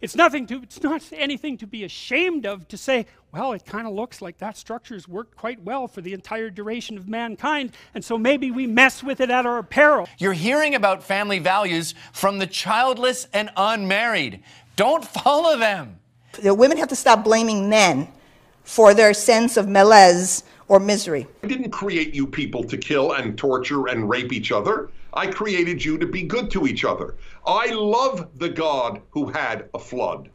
it's not anything to be ashamed of to say, well, it kind of looks like that structure's worked quite well for the entire duration of mankind, and so maybe we mess with it at our peril. You're hearing about family values from the childless and unmarried. Don't follow them. The women have to stop blaming men for their sense of malaise or misery. I didn't create you people to kill and torture and rape each other. I created you to be good to each other. I love the God who had a flood.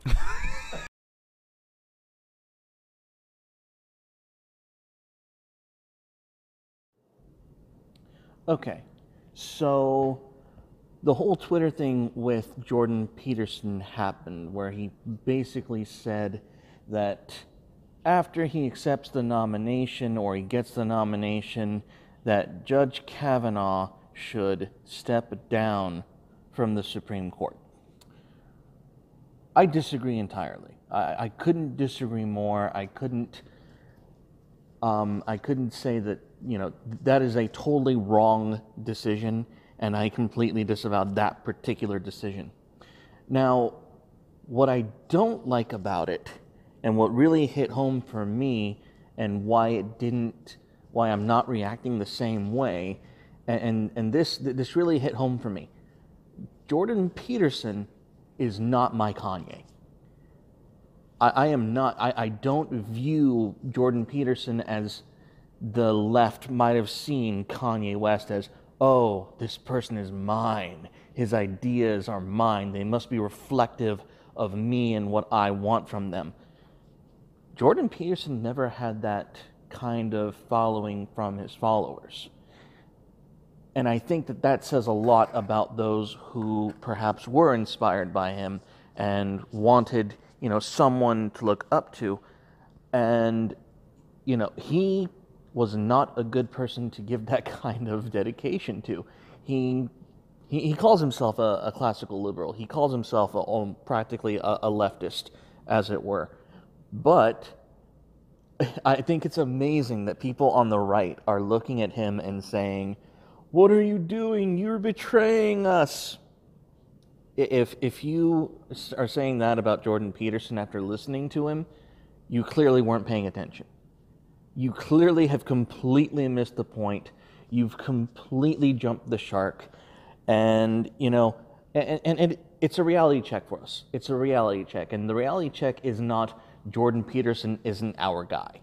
Okay, so the whole Twitter thing with Jordan Peterson happened, where he basically said that after he accepts the nomination, or he gets the nomination, that Judge Kavanaugh should step down from the Supreme Court. I disagree entirely. I couldn't disagree more. I couldn't say that, you know, that is a totally wrong decision, and I completely disavowed that particular decision. Now, what I don't like about it, and what really hit home for me, and why I'm not reacting the same way, and this really hit home for me. Jordan Peterson is not my Kanye. I don't view Jordan Peterson as the left might have seen Kanye West as, oh, this person is mine. His ideas are mine. They must be reflective of me and what I want from them. Jordan Peterson never had that kind of following from his followers. And I think that that says a lot about those who perhaps were inspired by him and wanted, you know, someone to look up to. And, you know, he was not a good person to give that kind of dedication to. He calls himself a classical liberal. He calls himself practically a leftist, as it were. But I think it's amazing that people on the right are looking at him and saying, "What are you doing? You're betraying us." If you are saying that about Jordan Peterson after listening to him, you clearly weren't paying attention. You clearly have completely missed the point. You've completely jumped the shark. And, you know, and it's a reality check for us. It's a reality check. And the reality check is not Jordan Peterson isn't our guy.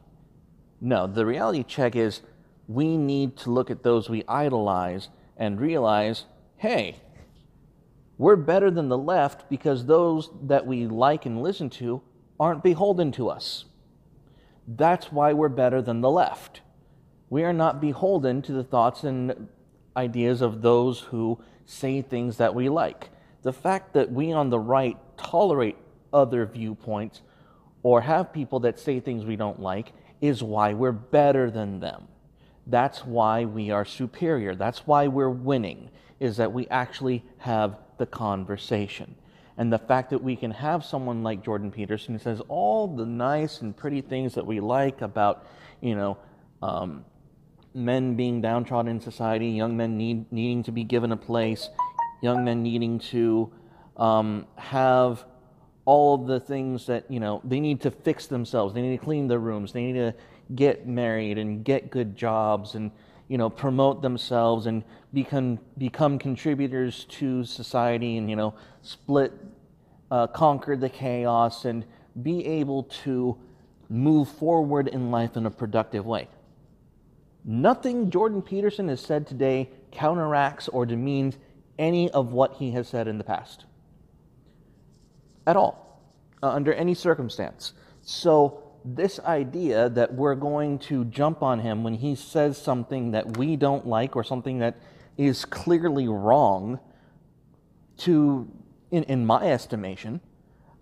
No, the reality check is we need to look at those we idolize and realize, hey, we're better than the left because those that we like and listen to aren't beholden to us. That's why we're better than the left. We are not beholden to the thoughts and ideas of those who say things that we like. The fact that we on the right tolerate other viewpoints or have people that say things we don't like is why we're better than them. That's why we are superior. That's why we're winning, is that we actually have the conversation. And the fact that we can have someone like Jordan Peterson who says all the nice and pretty things that we like about, you know, men being downtrodden in society, young men needing to be given a place, young men needing to have all of the things that, you know, they need to fix themselves. They need to clean their rooms. They need to get married and get good jobs and, you know, promote themselves and become contributors to society and, you know, conquer the chaos and be able to move forward in life in a productive way. Nothing Jordan Peterson has said today counteracts or demeans any of what he has said in the past. At all, under any circumstance. So this idea that we're going to jump on him when he says something that we don't like or something that is clearly wrong, in my estimation,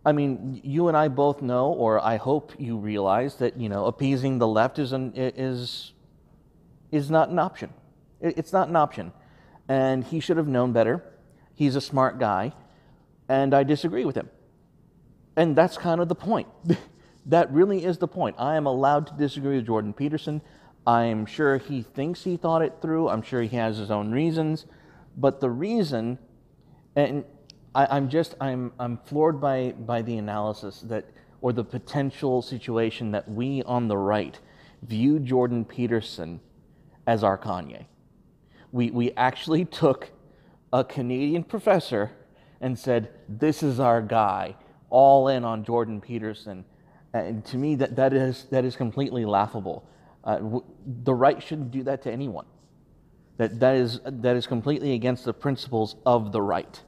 I mean, you and I both know, or I hope you realize that, you know, appeasing the left is not an option. It's not an option. And he should have known better. He's a smart guy, and I disagree with him. And that's kind of the point. That really is the point. I am allowed to disagree with Jordan Peterson. I'm sure he thinks he thought it through. I'm sure he has his own reasons. But the reason, and I'm floored by the analysis that, or the potential situation that we on the right view Jordan Peterson as our Kanye. We actually took a Canadian professor and said, this is our guy, all in on Jordan Peterson. And to me, that is completely laughable. The right shouldn't do that to anyone. That is completely against the principles of the right.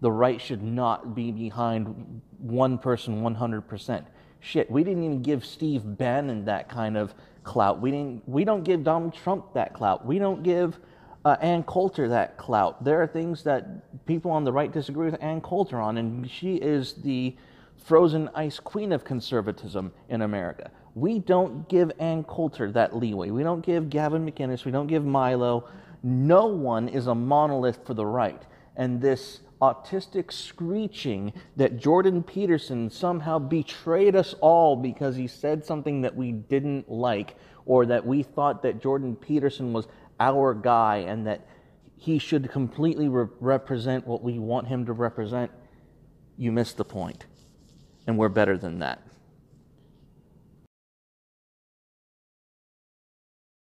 The right should not be behind one person 100%. Shit, we didn't even give Steve Bannon that kind of clout. We don't give Donald Trump that clout. We don't give Ann Coulter that clout. There are things that people on the right disagree with Ann Coulter on, and she is the frozen ice queen of conservatism in America. We don't give Ann Coulter that leeway. We don't give Gavin McInnes. We don't give Milo. No one is a monolith for the right. And this autistic screeching that Jordan Peterson somehow betrayed us all because he said something that we didn't like, or that we thought that Jordan Peterson was our guy and that he should completely represent what we want him to represent, you missed the point. And we're better than that.